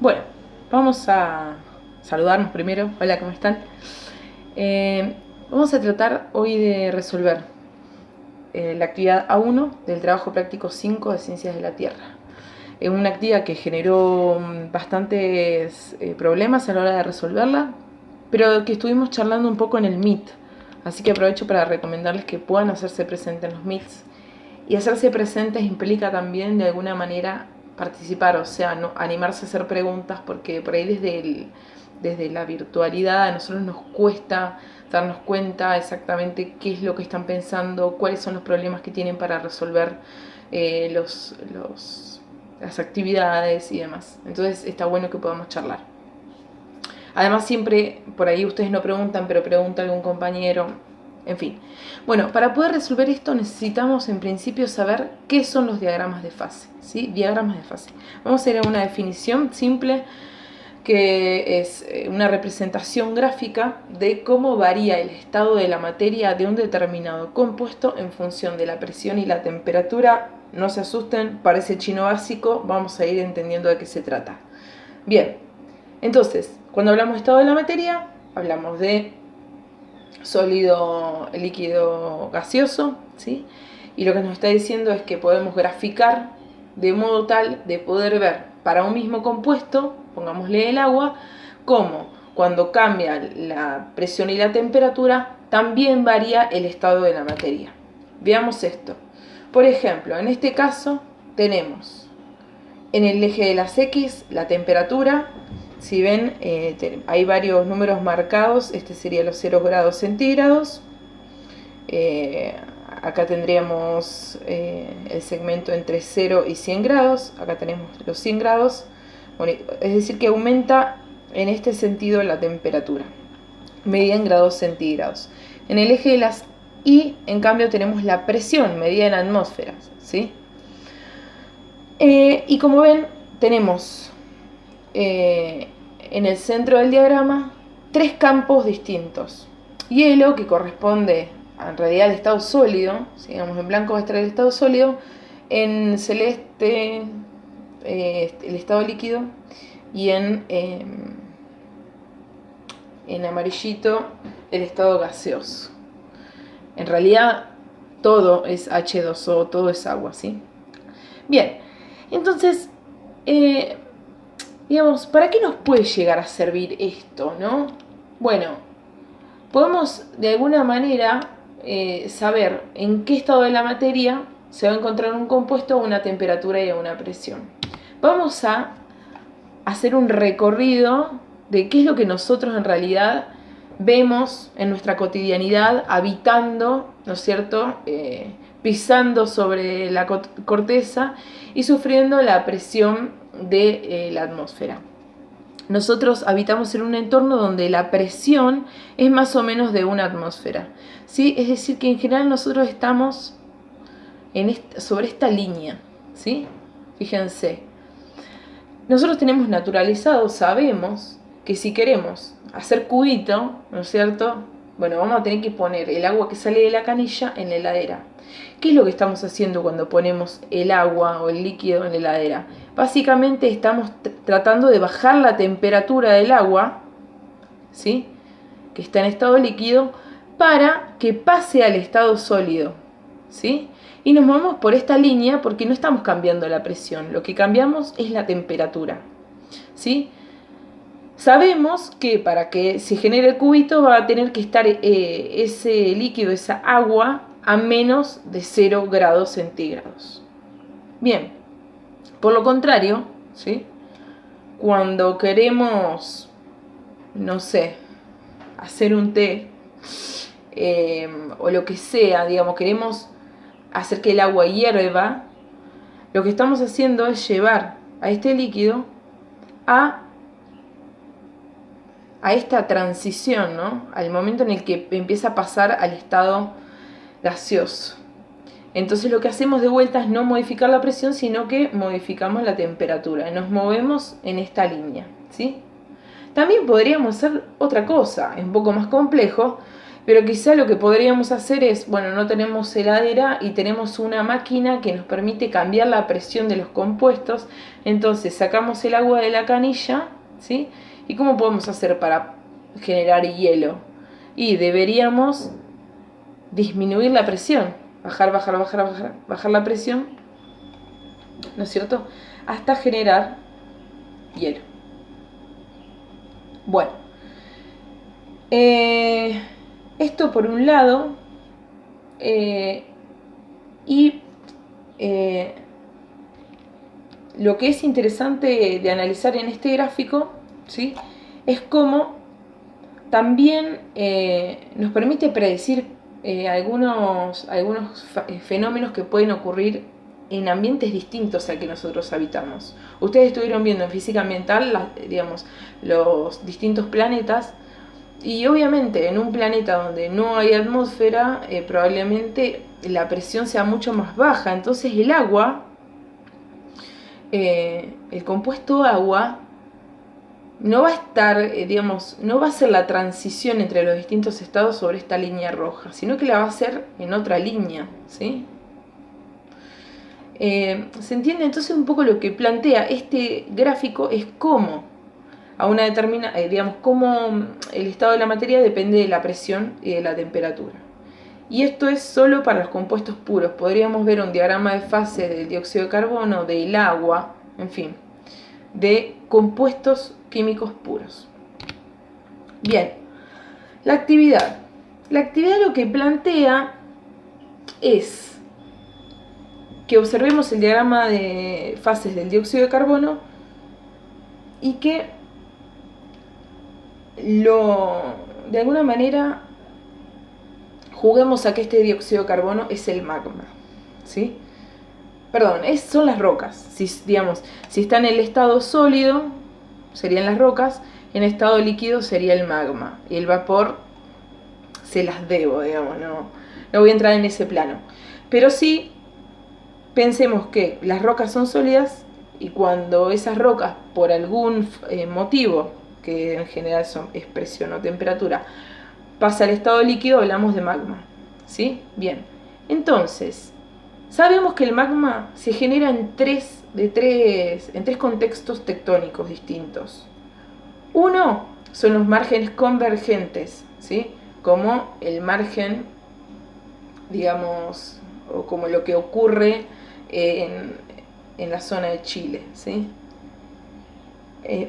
Bueno, vamos a saludarnos primero. Hola, ¿cómo están? Vamos a tratar hoy de resolver la actividad A1 del trabajo práctico 5 de Ciencias de la Tierra. Una actividad que generó bastantes problemas a la hora de resolverla, pero que estuvimos charlando un poco en el Meet. Así que aprovecho para recomendarles que puedan hacerse presentes en los Meets. Y hacerse presentes implica también de alguna manera participar, o sea, no animarse a hacer preguntas, porque por ahí desde la virtualidad a nosotros nos cuesta darnos cuenta exactamente qué es lo que están pensando, cuáles son los problemas que tienen para resolver las actividades y demás. Entonces está bueno que podamos charlar. Además siempre, por ahí ustedes no preguntan, pero pregunta algún compañero, en fin. Bueno, para poder resolver esto necesitamos en principio saber qué son los diagramas de fase, ¿sí? Diagramas de fase. Vamos a ir a una definición simple que es una representación gráfica de cómo varía el estado de la materia de un determinado compuesto en función de la presión y la temperatura. No se asusten, parece chino básico, vamos a ir entendiendo de qué se trata. Bien, entonces, cuando hablamos de estado de la materia, hablamos de sólido, líquido, gaseoso, ¿sí? Y lo que nos está diciendo es que podemos graficar de modo tal de poder ver para un mismo compuesto, pongámosle el agua, cómo cuando cambia la presión y la temperatura, también varía el estado de la materia. Veamos esto. Por ejemplo, en este caso tenemos en el eje de las X la temperatura. Si ven, hay varios números marcados. Este sería los 0 grados centígrados. Acá tendríamos el segmento entre 0 y 100 grados. Acá tenemos los 100 grados. Bueno, es decir que aumenta en este sentido la temperatura, medida en grados centígrados. En el eje de las Y, en cambio, tenemos la presión medida en atmósferas, ¿sí? Y como ven, tenemos en el centro del diagrama tres campos distintos. Hielo, que corresponde en realidad al estado sólido, digamos en blanco va a estar el estado sólido, en celeste el estado líquido y en amarillito el estado gaseoso. En realidad todo es H2O, todo es agua, ¿sí? Bien, entonces, digamos, ¿para qué nos puede llegar a servir esto, no? Bueno, podemos de alguna manera saber en qué estado de la materia se va a encontrar un compuesto a una temperatura y a una presión. Vamos a hacer un recorrido de qué es lo que nosotros en realidad vemos en nuestra cotidianidad, habitando, ¿no es cierto?, pisando sobre la corteza y sufriendo la presión de la atmósfera. Nosotros habitamos en un entorno donde la presión es más o menos de una atmósfera, ¿sí? Es decir, que en general nosotros estamos sobre esta línea, ¿sí? Fíjense. Nosotros tenemos naturalizado, sabemos que si queremos hacer cubito, ¿no es cierto? Bueno, vamos a tener que poner el agua que sale de la canilla en la heladera. ¿Qué es lo que estamos haciendo cuando ponemos el agua o el líquido en la heladera? Básicamente estamos tratando de bajar la temperatura del agua, ¿sí?, que está en estado líquido, para que pase al estado sólido, ¿sí? Y nos movemos por esta línea porque no estamos cambiando la presión, lo que cambiamos es la temperatura, ¿sí? Sabemos que para que se genere el cubito va a tener que estar ese líquido, esa agua, a menos de 0 grados centígrados. Bien, por lo contrario, ¿sí?, cuando queremos, no sé, hacer un té o lo que sea, digamos, queremos hacer que el agua hierva, lo que estamos haciendo es llevar a este líquido a esta transición, ¿no?, al momento en el que empieza a pasar al estado gaseoso. Entonces lo que hacemos de vuelta es no modificar la presión, sino que modificamos la temperatura. Nos movemos en esta línea, ¿sí? También podríamos hacer otra cosa, es un poco más complejo, Pero quizá lo que podríamos hacer es, bueno, no tenemos heladera y tenemos una máquina que nos permite cambiar la presión de los compuestos. Entonces sacamos el agua de la canilla, ¿sí? ¿Y cómo podemos hacer para generar hielo? Y deberíamos disminuir la presión, bajar la presión, ¿no es cierto? Hasta generar hielo. Bueno, esto por un lado, y lo que es interesante de analizar en este gráfico, ¿sí?, es cómo también nos permite predecir algunos fenómenos que pueden ocurrir en ambientes distintos al que nosotros habitamos. Ustedes estuvieron viendo en física ambiental, digamos, los distintos planetas, y obviamente en un planeta donde no hay atmósfera, probablemente la presión sea mucho más baja. Entonces el agua, el compuesto agua, no va a estar, digamos, no va a ser la transición entre los distintos estados sobre esta línea roja, sino que la va a hacer en otra línea, ¿sí? ¿Se entiende? Entonces un poco lo que plantea este gráfico es cómo a una determinada, digamos, cómo el estado de la materia depende de la presión y de la temperatura. Y esto es solo para los compuestos puros. Podríamos ver un diagrama de fase del dióxido de carbono, del agua, en fin, de compuestos químicos puros. Bien, la actividad. La actividad lo que plantea es que observemos el diagrama de fases del dióxido de carbono y que de alguna manera juguemos a que este dióxido de carbono es el magma, ¿sí? Perdón, son las rocas. Si está en el estado sólido, serían las rocas, en estado líquido sería el magma. Y el vapor se las debo, digamos, no voy a entrar en ese plano. Pero sí, pensemos que las rocas son sólidas y cuando esas rocas, por algún motivo, que en general es presión o temperatura, pasa al estado líquido, hablamos de magma, ¿sí? Bien, entonces, sabemos que el magma se genera en tres contextos tectónicos distintos. Uno son los márgenes convergentes, ¿sí?, como el margen, digamos, o como lo que ocurre en la zona de Chile, ¿sí?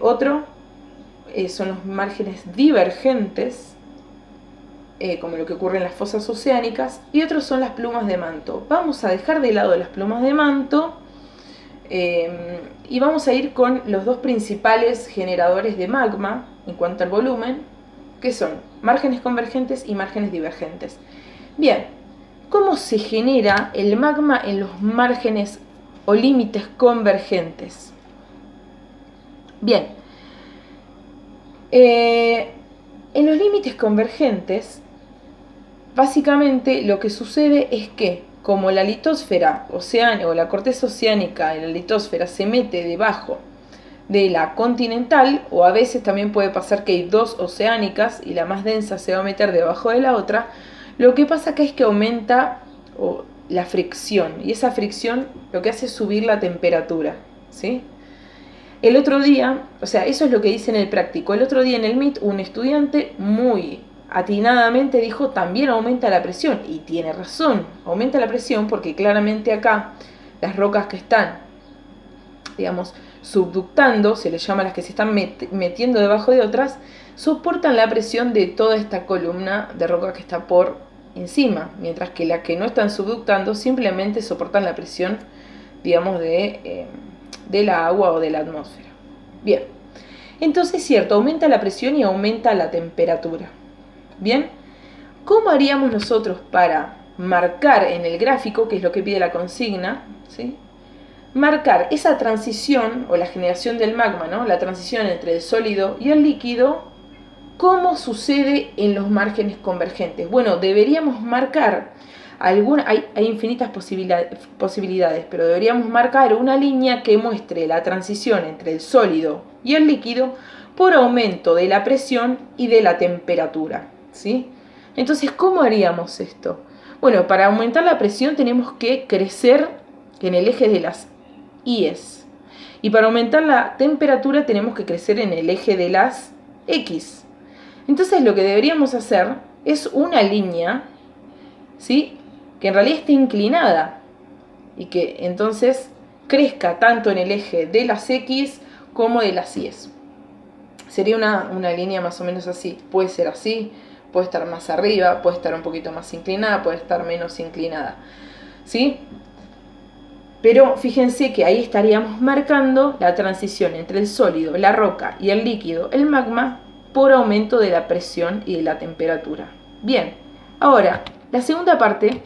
Otro son los márgenes divergentes, como lo que ocurre en las fosas oceánicas, y otros son las plumas de manto. Vamos a dejar de lado las plumas de manto y vamos a ir con los dos principales generadores de magma en cuanto al volumen, que son márgenes convergentes y márgenes divergentes. Bien, ¿cómo se genera el magma en los márgenes o límites convergentes? Bien, en los límites convergentes, básicamente lo que sucede es que como la litosfera o la corteza oceánica en la litosfera se mete debajo de la continental, o a veces también puede pasar que hay dos oceánicas y la más densa se va a meter debajo de la otra, lo que pasa acá es que aumenta la fricción, y esa fricción lo que hace es subir la temperatura, ¿sí? El otro día, o sea, eso es lo que dice en el práctico. El otro día en el MIT un estudiante muy atinadamente dijo también aumenta la presión, y tiene razón, aumenta la presión porque claramente acá las rocas que están, digamos, subductando, se les llama las que se están metiendo debajo de otras, soportan la presión de toda esta columna de roca que está por encima, mientras que las que no están subductando simplemente soportan la presión, digamos, de la agua o de la atmósfera. Bien, entonces es cierto, aumenta la presión y aumenta la temperatura. Bien, ¿cómo haríamos nosotros para marcar en el gráfico, que es lo que pide la consigna, ¿sí?, marcar esa transición o la generación del magma, ¿no?, la transición entre el sólido y el líquido? ¿Cómo sucede en los márgenes convergentes? Bueno, deberíamos marcar hay infinitas posibilidades, pero deberíamos marcar una línea que muestre la transición entre el sólido y el líquido por aumento de la presión y de la temperatura, ¿sí? Entonces, ¿cómo haríamos esto? Bueno, para aumentar la presión tenemos que crecer en el eje de las I's. Y para aumentar la temperatura tenemos que crecer en el eje de las X. Entonces lo que deberíamos hacer es una línea, ¿sí?, que en realidad esté inclinada y que entonces crezca tanto en el eje de las X como de las Y. Sería una línea más o menos así. Puede ser así, puede estar más arriba, puede estar un poquito más inclinada, puede estar menos inclinada, ¿sí? Pero fíjense que ahí estaríamos marcando la transición entre el sólido, la roca y el líquido, el magma, por aumento de la presión y de la temperatura. Bien, ahora, la segunda parte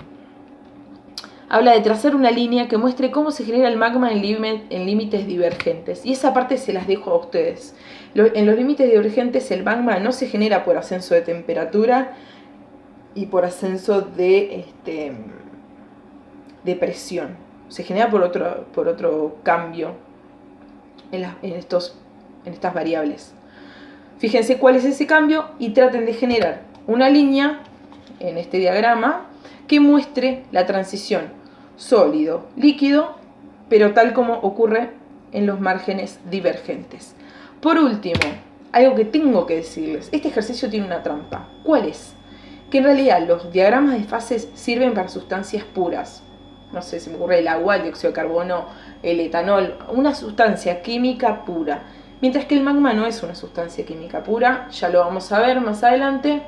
habla de trazar una línea que muestre cómo se genera el magma en límites divergentes. Y esa parte se las dejo a ustedes. En los límites divergentes el magma no se genera por ascenso de temperatura y por ascenso de presión. Se genera por otro cambio en estas variables. Fíjense cuál es ese cambio y traten de generar una línea en este diagrama que muestre la transición sólido-líquido, pero tal como ocurre en los márgenes divergentes. Por último, algo que tengo que decirles, este ejercicio tiene una trampa. ¿Cuál es? Que en realidad los diagramas de fases sirven para sustancias puras. No sé, se me ocurre el agua, el dióxido de carbono, el etanol, una sustancia química pura. Mientras que el magma no es una sustancia química pura, ya lo vamos a ver más adelante.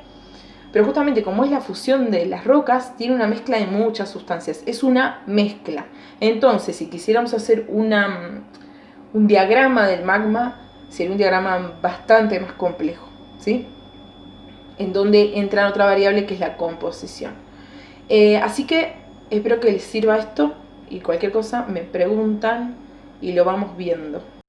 Pero justamente como es la fusión de las rocas, tiene una mezcla de muchas sustancias. Es una mezcla. Entonces, si quisiéramos hacer un diagrama del magma, sería un diagrama bastante más complejo, ¿sí? En donde entra otra variable que es la composición. Así que espero que les sirva esto y cualquier cosa me preguntan y lo vamos viendo.